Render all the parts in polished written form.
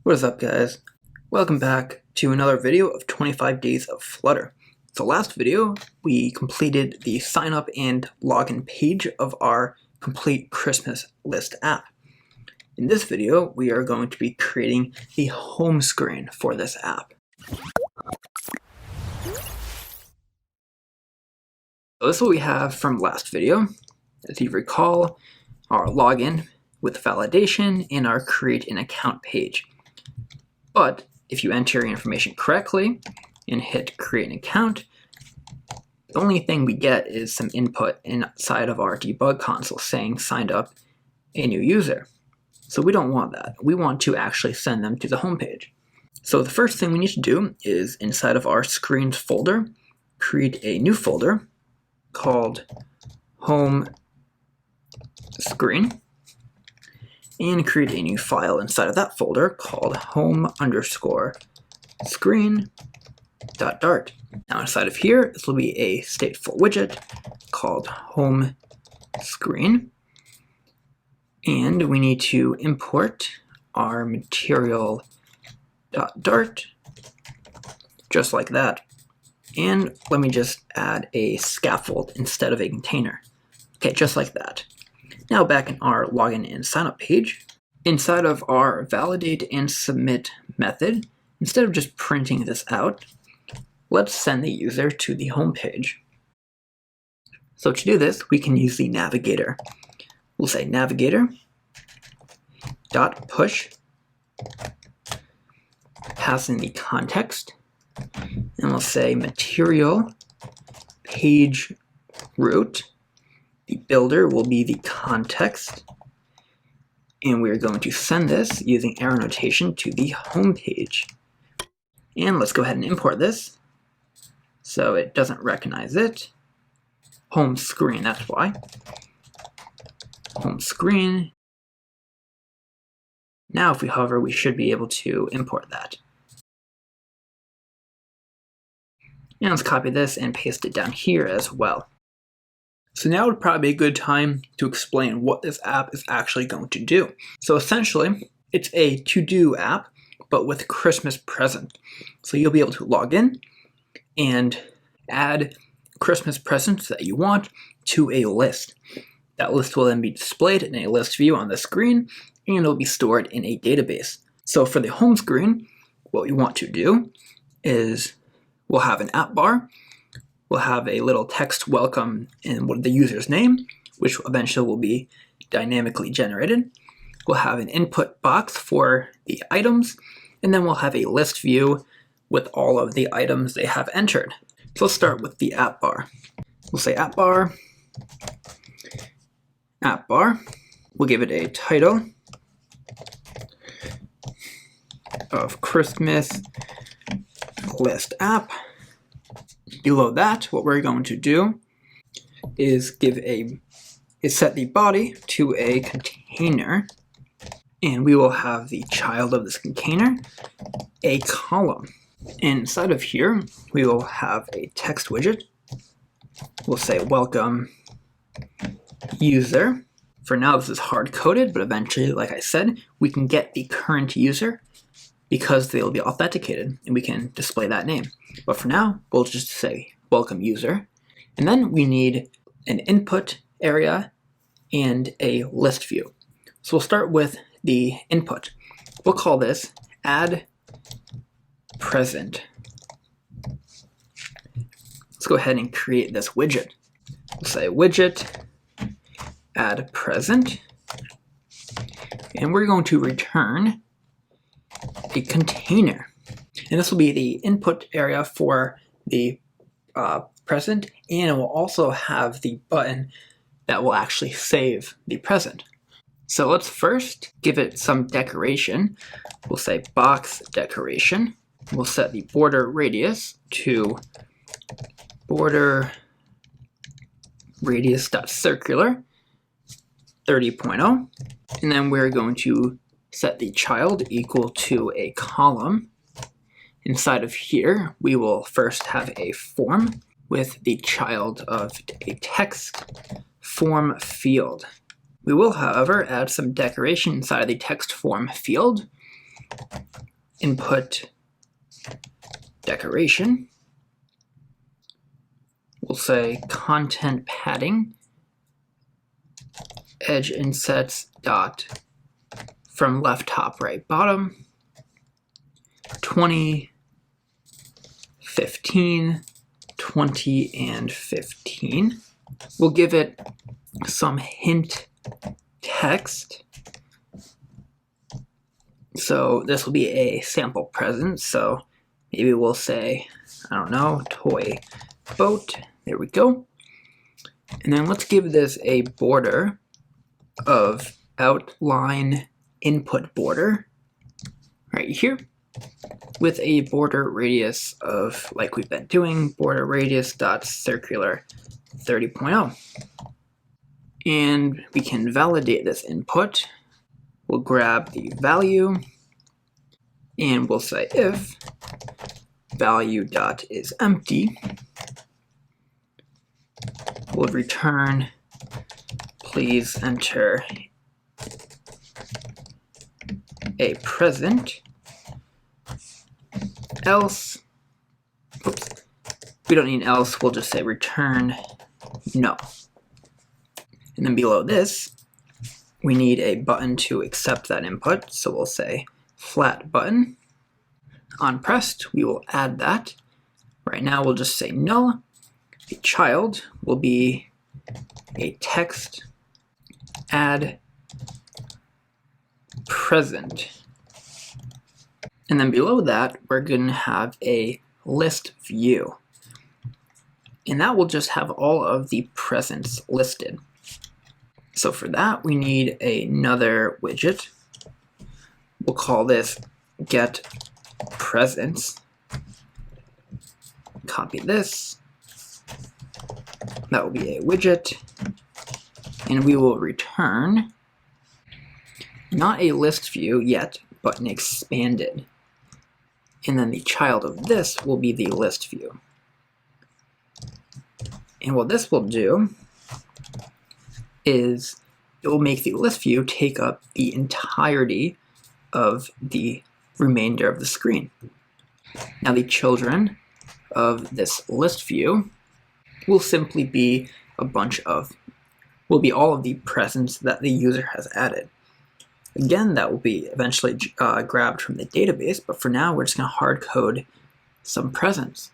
What is up, guys? Welcome back to another video of 25 days of Flutter. So last video we completed the sign up and login page of our complete Christmas list app. In this video we are going to be creating the home screen for this app. So this is what we have from last video. As you recall, our login with validation and our create an account page. But if you enter your information correctly and hit create an account, the only thing we get is some input inside of our debug console saying signed up a new user. So we don't want that. We want to actually send them to the home page. So the first thing we need to do is inside of our screens folder, create a new folder called home screen, and create a new file inside of that folder called home_screen.dart. Now inside of here, this will be a stateful widget called home screen, and we need to import our material.dart just like that. And let me just add a scaffold instead of a container. Okay, just like that. Now back in our login and signup page, inside of our validate and submit method, instead of just printing this out, let's send the user to the home page. So to do this, we can use the navigator. We'll say navigator.push, pass in the context, and we'll say material page route. The builder will be the context, and we're going to send this using arrow notation to the home page. And let's go ahead and import this so it doesn't recognize it. Home screen, that's why. Home screen. Now if we hover, we should be able to import that. And let's copy this and paste it down here as well. So now would probably be a good time to explain what this app is actually going to do. So essentially, it's a to-do app, but with Christmas present. So you'll be able to log in and add Christmas presents that you want to a list. That list will then be displayed in a list view on the screen, and it'll be stored in a database. So for the home screen, what we want to do is we'll have an app bar. We'll have a little text welcome in the user's name, which eventually will be dynamically generated. We'll have an input box for the items, and then we'll have a list view with all of the items they have entered. So let's start with the app bar. We'll say app bar. We'll give it a title of Christmas list app. Below that, what we're going to do is set the body to a container, and we will have the child of this container a column. And inside of here, we will have a text widget. We'll say welcome user. For now, this is hard-coded, but eventually, like I said, we can get the current user because they'll be authenticated, and we can display that name. But for now, we'll just say welcome user. And then we need an input area and a list view. So we'll start with the input. We'll call this add present. Let's go ahead and create this widget. We'll say widget add present, and we're going to return a container. And this will be the input area for the present, and it will also have the button that will actually save the present. So let's first give it some decoration. We'll say box decoration. We'll set the border radius to border radius.circular 30.0, and then we're going to set the child equal to a column. Inside of here, we will first have a form with the child of a text form field. We will, however, add some decoration inside of the text form field. input decoration. We'll say content padding edge insets dot from left top right bottom 20, 15, 20, and 15. We'll give it some hint text. So this will be a sample present. So maybe we'll say, I don't know, toy boat. There we go. And then let's give this a border of outline input border right here with a border radius of, like we've been doing, border radius dot circular 30.0. And we can validate this input. We'll grab the value and we'll say if value dot is empty, we'll return please enter a present, else, oops, we don't need an else, we'll just say return no. And then below this, we need a button to accept that input, so we'll say flat button. On pressed, we will add that. Right now we'll just say null. The child will be a text add present. And then below that, we're going to have a list view. And that will just have all of the presents listed. So for that, we need another widget. We'll call this get presents. Copy this. That will be a widget. And we will return not a list view yet, but an expanded. And then the child of this will be the list view. And what this will do is it will make the list view take up the entirety of the remainder of the screen. Now the children of this list view will simply be will be all of the presents that the user has added. Again, that will be eventually grabbed from the database, but for now we're just going to hard code some presents.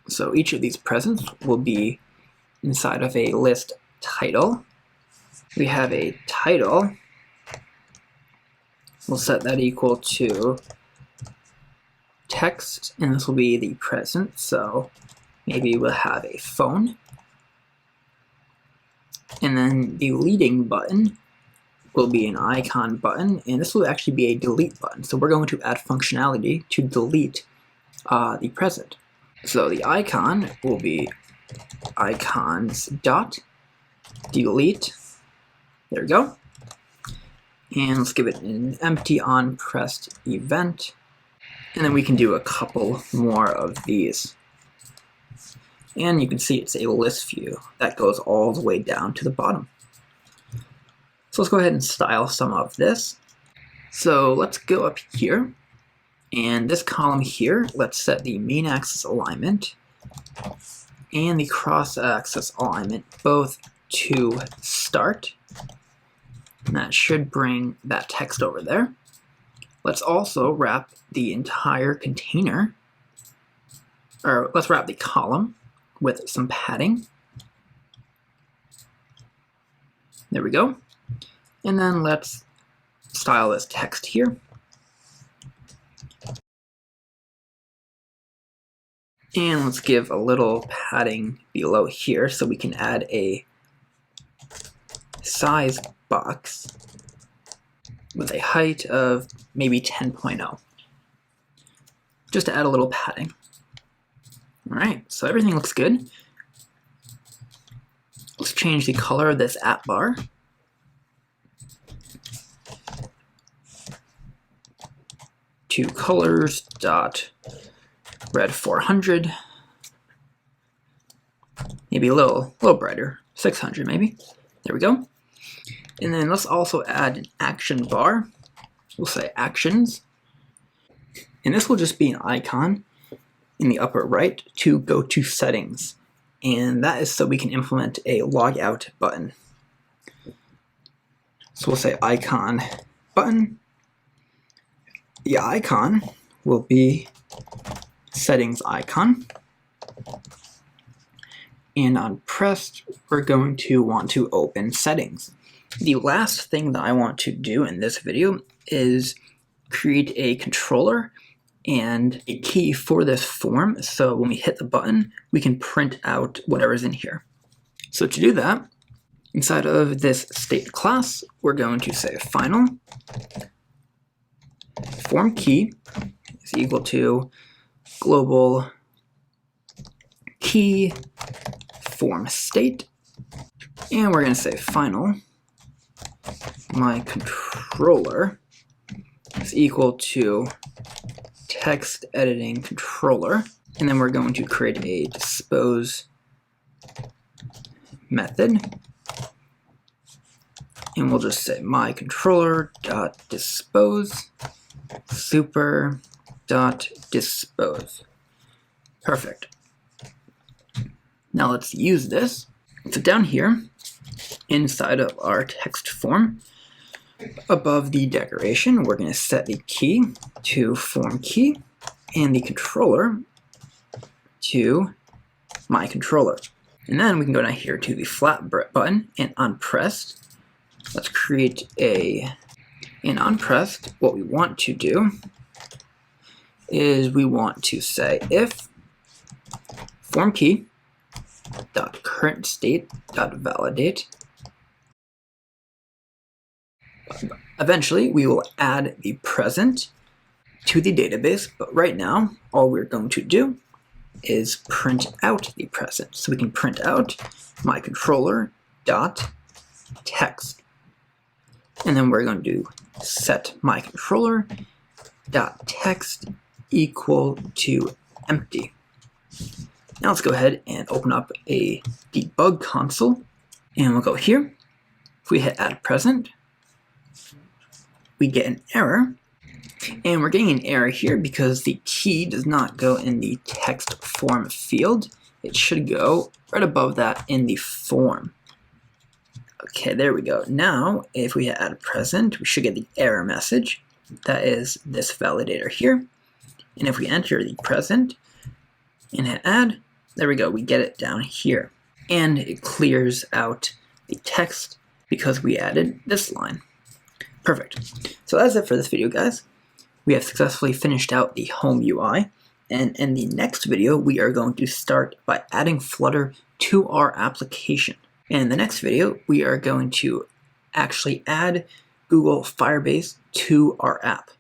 So each of these presents will be inside of a list title. We have a title. We'll set that equal to text, and this will be the present. So maybe we'll have a phone. And then the leading button will be an icon button, and this will actually be a delete button. So we're going to add functionality to delete the present. So the icon will be icons dot delete. There we go. And let's give it an empty on pressed event. And then we can do a couple more of these. And you can see it's a list view that goes all the way down to the bottom. So let's go ahead and style some of this. So let's go up here, and this column here, let's set the main axis alignment and the cross axis alignment both to start. And that should bring that text over there. Let's also wrap the entire container, or let's wrap the column with some padding. There we go. And then let's style this text here. And let's give a little padding below here so we can add a size box with a height of maybe 10.0, just to add a little padding. All right, so everything looks good. Let's change the color of this app bar. To colors dot red 400, maybe a little brighter, 600 maybe. There we go. And then let's also add an action bar. We'll say actions And this will just be an icon in the upper right to go to settings. And that is so we can implement a logout button. So we'll say icon button. The icon will be settings icon. And on pressed, we're going to want to open settings. The last thing that I want to do in this video is create a controller and a key for this form, so when we hit the button, we can print out whatever's in here. So to do that, inside of this state class, we're going to say final form key is equal to global key form state, and we're going to say final my controller is equal to text editing controller, and then we're going to create a dispose method, and we'll just say my controller dot dispose super dot dispose. Perfect. Now let's use this. So down here inside of our text form, above the decoration, we're going to set the key to form key and the controller to my controller. And then we can go down here to the flat button, and on pressed, let's create and on pressed, what we want to do is we want to say if form key dot current state dot validate. Eventually, we will add the present to the database, but right now, all we're going to do is print out the present. So we can print out my controller dot text, and then we're going to set my controller dot text equal to empty. Now let's go ahead and open up a debug console, and we'll go here. If we hit add present, we get an error, and we're getting an error here because the key does not go in the text form field. It should go right above that in the form. Okay, there we go. Now, if we hit add present, we should get the error message. That is this validator here. And if we enter the present and hit add, there we go, we get it down here. And it clears out the text because we added this line. Perfect. So that's it for this video, guys. We have successfully finished out the home UI, and in the next video, we are going to start by adding Flutter to our application. And in the next video, we are going to actually add Google Firebase to our app.